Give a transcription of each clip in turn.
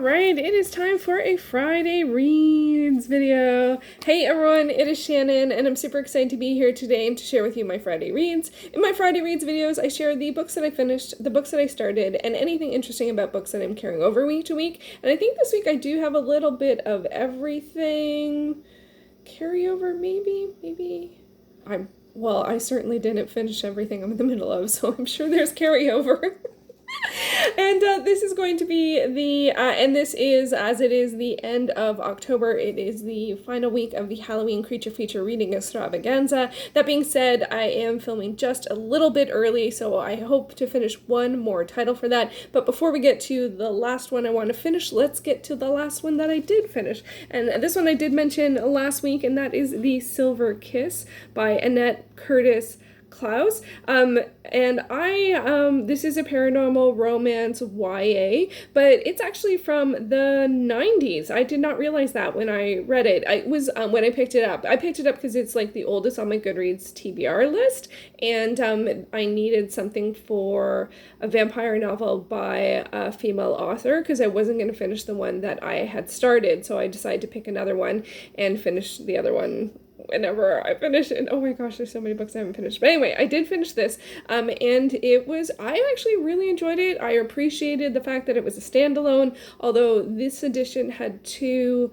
Alright, it is time for a Friday Reads video. Hey everyone, it is Shannon, and I'm super excited to be here today and to share with you my Friday Reads. In my Friday Reads videos, I share the books that I finished, the books that I started, and anything interesting about books that I'm carrying over week to week. And I think this week I do have a little bit of everything. Carryover, maybe? I certainly didn't finish everything I'm in the middle of, so I'm sure there's carryover. And this is going to be and this is, as it is the end of October, it is the final week of the Halloween Creature Feature Reading Extravaganza. That being said, I am filming just a little bit early, so I hope to finish one more title for that. But before we get to the last one I want to finish, let's get to the last one that I did finish. And this one I did mention last week, and that is The Silver Kiss by Annette Curtis Klause. And this is a paranormal romance YA, but it's actually from the 90s. I did not realize that when I read it. When I picked it up. I picked it up because it's like the oldest on my Goodreads TBR list, and I needed something for a vampire novel by a female author because I wasn't going to finish the one that I had started, so I decided to pick another one and finish the other one whenever I finish it. Oh my gosh, there's so many books I haven't finished. But anyway, I did finish this, and I actually really enjoyed it. I appreciated the fact that it was a standalone, although this edition had two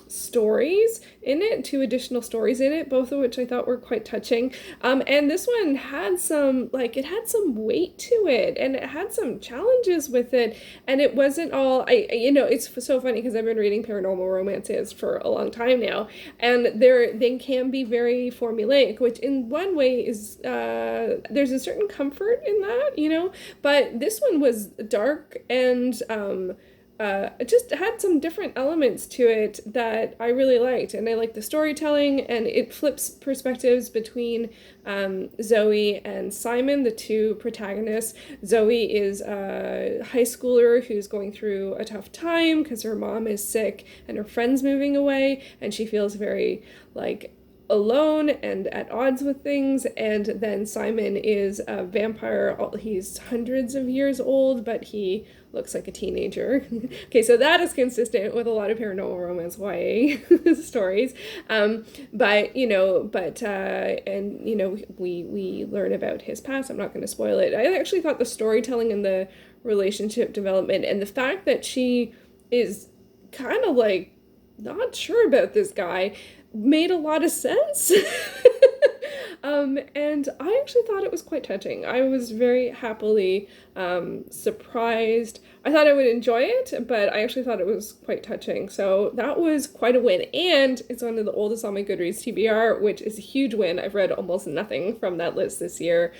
stories in it, two additional stories in it, both of which I thought were quite touching. And this one had some weight to it, and it had some challenges with it, and it wasn't all, it's so funny because I've been reading paranormal romances for a long time now, and they can be very formulaic, which in one way is, there's a certain comfort in that, but this one was dark and, it just had some different elements to it that I really liked, and I liked the storytelling, and it flips perspectives between Zoe and Simon, the two protagonists. Zoe is a high schooler who's going through a tough time because her mom is sick and her friend's moving away, and she feels very alone and at odds with things. And then Simon is a vampire. He's hundreds of years old, but he looks like a teenager. Okay, so that is consistent with a lot of paranormal romance YA stories. We learn about his past. I'm not going to spoil it. I actually thought the storytelling and the relationship development and the fact that she is kind of not sure about this guy made a lot of sense. And I actually thought it was quite touching. I was very happily surprised. I thought I would enjoy it, but I actually thought it was quite touching. So that was quite a win. And it's one of the oldest on my Goodreads TBR, which is a huge win. I've read almost nothing from that list this year.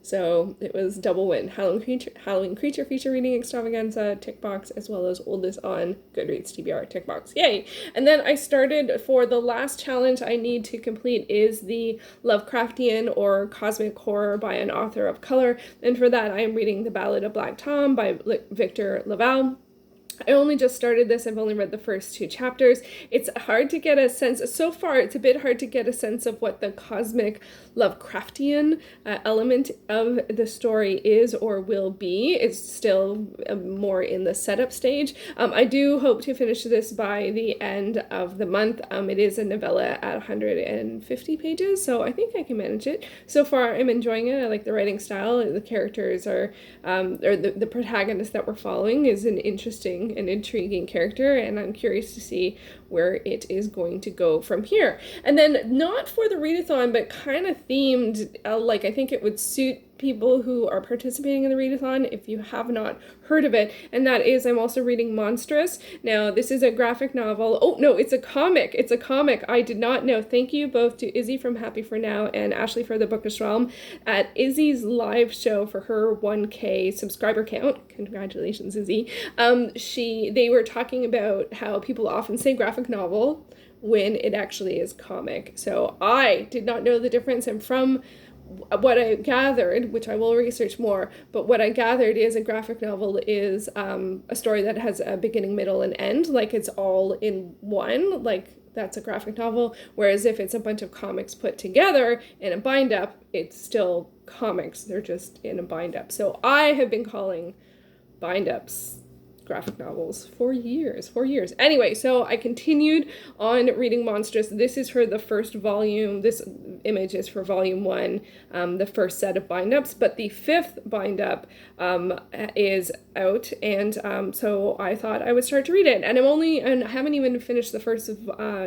So it was double win. Halloween Creature Feature Reading Extravaganza, tick box, as well as oldest on Goodreads TBR, tick box. Yay! And then I started for the last challenge I need to complete is the Lovecraftian or Cosmic Horror by an author of color. And for that, I am reading The Ballad of Black Tom by Victor LaValle. I only just started this. I've only read the first two chapters. It's hard to get a sense. So far, it's a bit hard to get a sense of what the cosmic Lovecraftian element of the story is or will be. It's still more in the setup stage. I do hope to finish this by the end of the month. It is a novella at 150 pages, so I think I can manage it. So far, I'm enjoying it. I like the writing style. The characters are, or the protagonist that we're following is an interesting and intriguing character, and I'm curious to see where it is going to go from here. And then, not for the readathon, but kind of themed, I think it would suit people who are participating in the readathon if you have not heard of it, and that is, I'm also reading Monstress. Now, this is a graphic novel. Oh, no, it's a comic. It's a comic. I did not know. Thank you both to Izzy from Happy for Now and Ashley for the Bookish Realm. At Izzy's live show for her 1K subscriber count, congratulations, Izzy, they were talking about how people often say graphic novel when it actually is comic. So I did not know the difference, and from what I gathered, which I will research more, but what I gathered is a graphic novel is a story that has a beginning, middle, and end, it's all in one, that's a graphic novel, whereas if it's a bunch of comics put together in a bind-up, it's still comics, they're just in a bind-up. So I have been calling bind-ups graphic novels for years. Anyway, so I continued on reading Monstress. This is for the first volume. This image is for volume 1, the first set of bind-ups, but the 5th bind-up is out, and so I thought I would start to read it. And I haven't even finished the first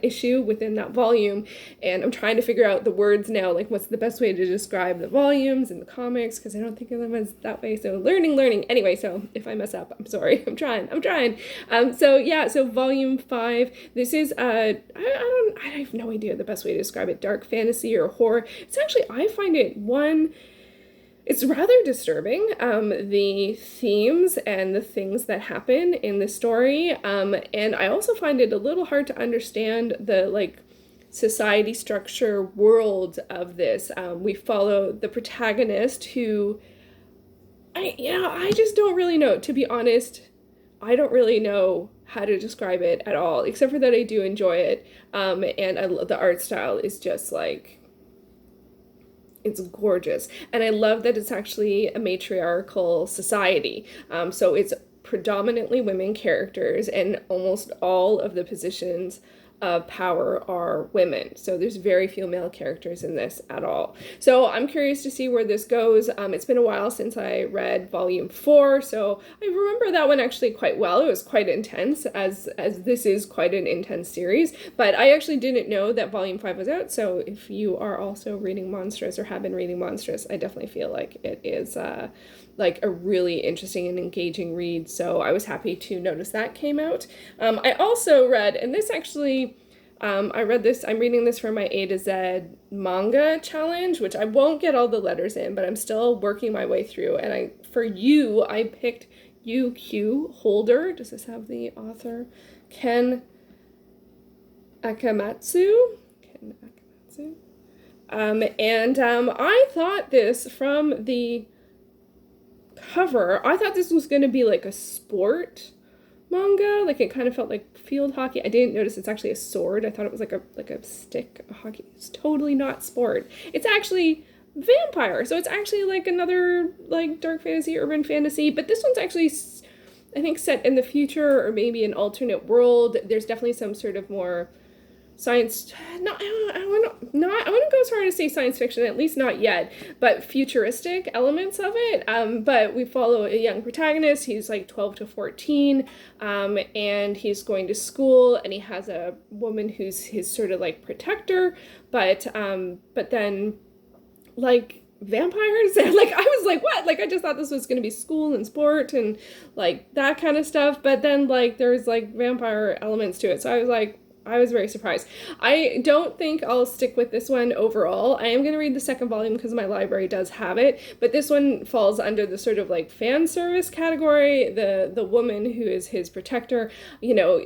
issue within that volume, and I'm trying to figure out the words now, like what's the best way to describe the volumes in the comics, because I don't think of them as that way. So learning. Anyway, so if I mess up, I'm sorry. I'm trying. So volume 5. This is I have no idea the best way to describe it. Dark fantasy or horror. It's actually, I find it it's rather disturbing, the themes and the things that happen in the story. And I also find it a little hard to understand the society structure world of this. We follow the protagonist who I just don't really know. To be honest, I don't really know how to describe it at all, except for that I do enjoy it. And the art style is just it's gorgeous. And I love that it's actually a matriarchal society. So it's predominantly women characters, and almost all of the positions of power are women. So there's very few male characters in this at all. So I'm curious to see where this goes. It's been a while since I read volume 4, so I remember that one actually quite well. It was quite intense, as this is quite an intense series, but I actually didn't know that volume 5 was out. So if you are also reading Monstress or have been reading Monstress, I definitely feel like it is a really interesting and engaging read. So I was happy to notice that came out. I also read, and this actually, I read this, I'm reading this for my A to Z manga challenge, which I won't get all the letters in, but I'm still working my way through. And I picked UQ Holder. Does this have the author? Ken Akumatsu. I thought this, from the cover, I thought this was going to be like a sport manga. Like, it kind of felt like field hockey. I didn't notice it's actually a sword. I thought it was like a stick of hockey. It's totally not sport. It's actually vampire. So it's actually like another dark fantasy, urban fantasy, but this one's actually, I think, set in the future, or maybe an alternate world. There's definitely some sort of more science, I wouldn't go as far to say science fiction, at least not yet, but futuristic elements of it. But we follow a young protagonist. He's like 12 to 14, and he's going to school, and he has a woman who's his sort of like protector, but then vampires, and I was like, what? I just thought this was going to be school and sport and that kind of stuff, but then there's vampire elements to it. So I was very surprised. I don't think I'll stick with this one overall. I am going to read the second volume because my library does have it, but this one falls under the sort of fan service category. The woman who is his protector,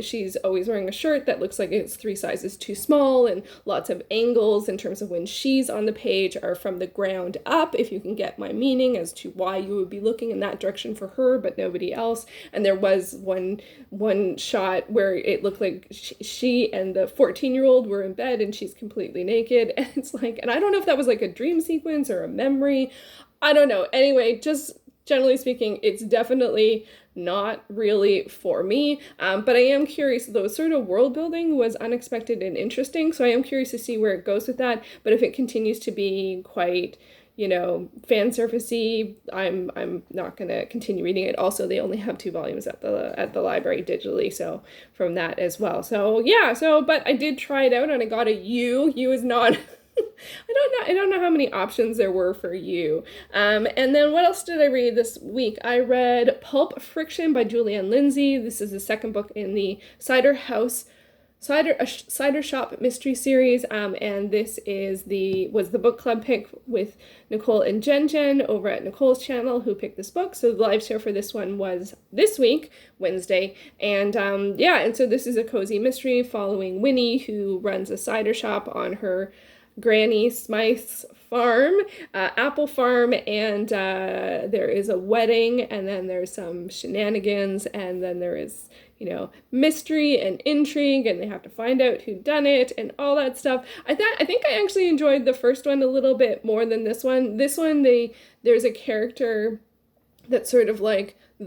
she's always wearing a shirt that looks like it's 3 sizes too small, and lots of angles in terms of when she's on the page are from the ground up, if you can get my meaning as to why you would be looking in that direction for her but nobody else. And there was one shot where it looked like she and the 14-year-old were in bed and she's completely naked, and it's and I don't know if that was a dream sequence or a memory. I don't know. Anyway, just generally speaking, it's definitely not really for me, but I am curious. Those sort of world building was unexpected and interesting, so I am curious to see where it goes with that. But if it continues to be quite fan surfacey, I'm not gonna continue reading it. Also, they only have 2 volumes at the library digitally, so from that as well. So yeah, but I did try it out and I got a U. U is not I don't know how many options there were for you. And then what else did I read this week? I read Pulp Friction by Julianne Lindsey. This is the second book in the Cider Shop mystery series, and this was the book club pick with Nicole and Jen over at Nicole's channel, who picked this book. So the live show for this one was this week, Wednesday, and and so this is a cozy mystery following Winnie, who runs a cider shop on her Granny Smythe's farm, apple farm, and there is a wedding, and then there's some shenanigans, and then there is mystery and intrigue, and they have to find out who done it and all that stuff. I think I actually enjoyed the first one a little bit more than this one. This one, there's a character that's sort of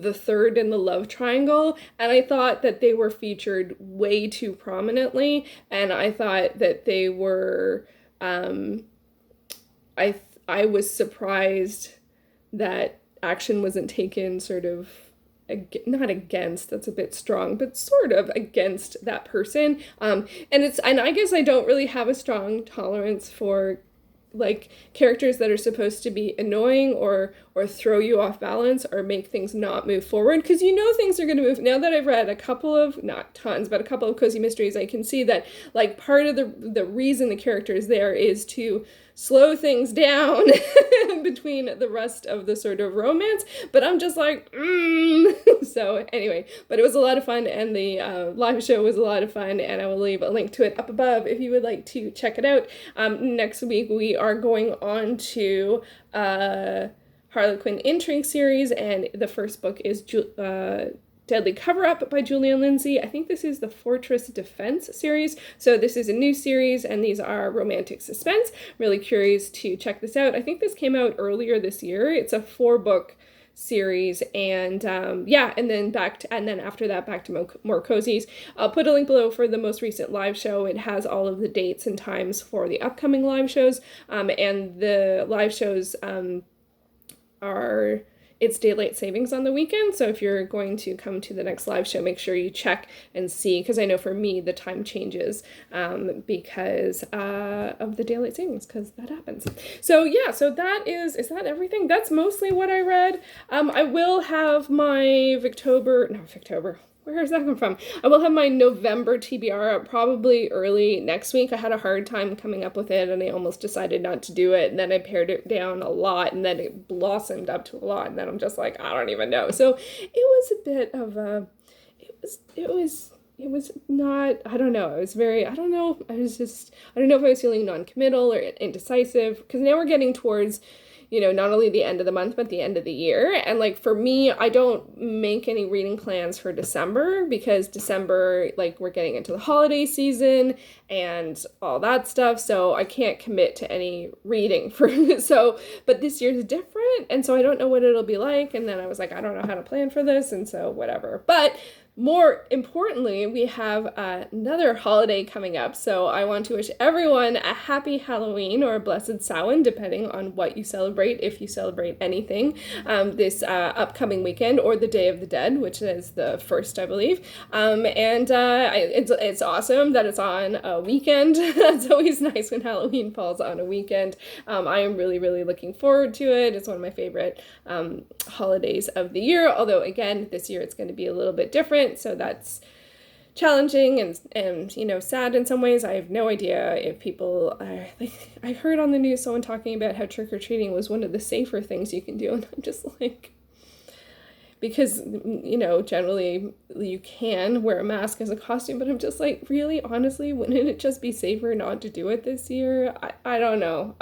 the third in the love triangle, and I thought that they were featured way too prominently, and I thought that they were, I was surprised that action wasn't taken sort of, not against, that's a bit strong, but sort of against that person. And I guess I don't really have a strong tolerance for like characters that are supposed to be annoying or throw you off balance or make things not move forward, because things are going to move. Now that I've read a couple of, not tons, but a couple of cozy mysteries, I can see that like part of the reason the character is there is to slow things down between the rest of the sort of romance, but I'm just like, So anyway, but it was a lot of fun, and the live show was a lot of fun, and I will leave a link to it up above if you would like to check it out. Next week we are going on to Harlequin Intrigue series, and the first book is Deadly Cover-Up by Julie and Lindsey. I think this is the Fortress Defense series. So this is a new series, and these are romantic suspense. Really curious to check this out. I think this came out earlier this year. It's a 4-book series, and and then after that back to more cozies. I'll put a link below for the most recent live show. It has all of the dates and times for the upcoming live shows, and the live shows it's daylight savings on the weekend, so if you're going to come to the next live show, make sure you check and see, because I know for me the time changes because of the daylight savings, because that happens. So yeah, so is that everything? That's mostly what I read. I will have my where is that come from? I will have my November TBR up probably early next week. I had a hard time coming up with it, and I almost decided not to do it, and then I pared it down a lot, and then it blossomed up to a lot, and then I'm just like, I don't even know. So it was a bit of a, it was not, I don't know, it was very, I don't know if I was feeling non-committal or indecisive, because now we're getting towards, not only the end of the month, but the end of the year. And like, for me, I don't make any reading plans for December, because December, like, we're getting into the holiday season and all that stuff. So I can't commit to any reading but this year's different. And so I don't know what it'll be like. And then I was like, I don't know how to plan for this. And so whatever. But more importantly, we have another holiday coming up, so I want to wish everyone a happy Halloween or a blessed Samhain, depending on what you celebrate, if you celebrate anything, this upcoming weekend, or the Day of the Dead, which is the first, I believe. It's awesome that it's on a weekend. It's always nice when Halloween falls on a weekend. I am really, really looking forward to it. It's one of my favorite holidays of the year, although again, this year it's going to be a little bit different. So that's challenging and sad in some ways. I have no idea if people I heard on the news someone talking about how trick-or-treating was one of the safer things you can do, and I'm just like, because generally you can wear a mask as a costume, but I'm just like, really, honestly, wouldn't it just be safer not to do it this year? I don't know.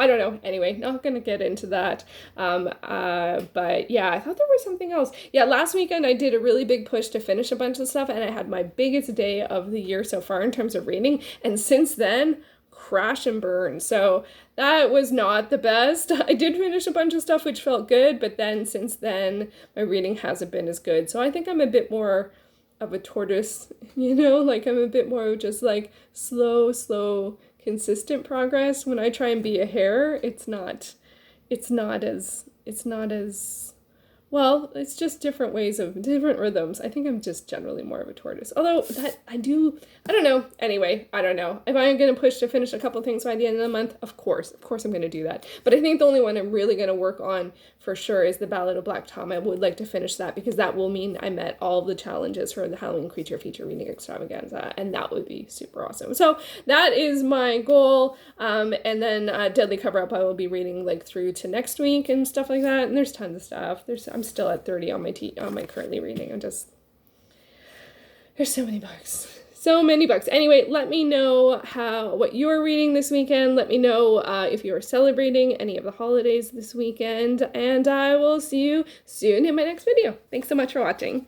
Anyway, not gonna get into that. But yeah, I thought there was something else. Yeah, last weekend I did a really big push to finish a bunch of stuff, and I had my biggest day of the year so far in terms of reading, and since then, crash and burn. So that was not the best. I did finish a bunch of stuff which felt good, but then since then my reading hasn't been as good. So I think I'm a bit more of a tortoise, like I'm a bit more just like slow, consistent progress. When I try and be a hare, it's not as well, it's just different rhythms. I think I'm just generally more of a tortoise. Although that I don't know. Anyway, I don't know. If I'm going to push to finish a couple things by the end of the month, of course I'm going to do that. But I think the only one I'm really going to work on for sure is the Ballad of Black Tom. I would like to finish that, because that will mean I met all of the challenges for the Halloween Creature Feature Reading Extravaganza, and that would be super awesome. So that is my goal. And then Deadly Cover-Up I will be reading like through to next week and stuff like that. And there's tons of stuff. I'm still at 30 on my currently reading. There's so many books. Anyway, let me know what you are reading this weekend. Let me know if you are celebrating any of the holidays this weekend, and I will see you soon in my next video. Thanks so much for watching.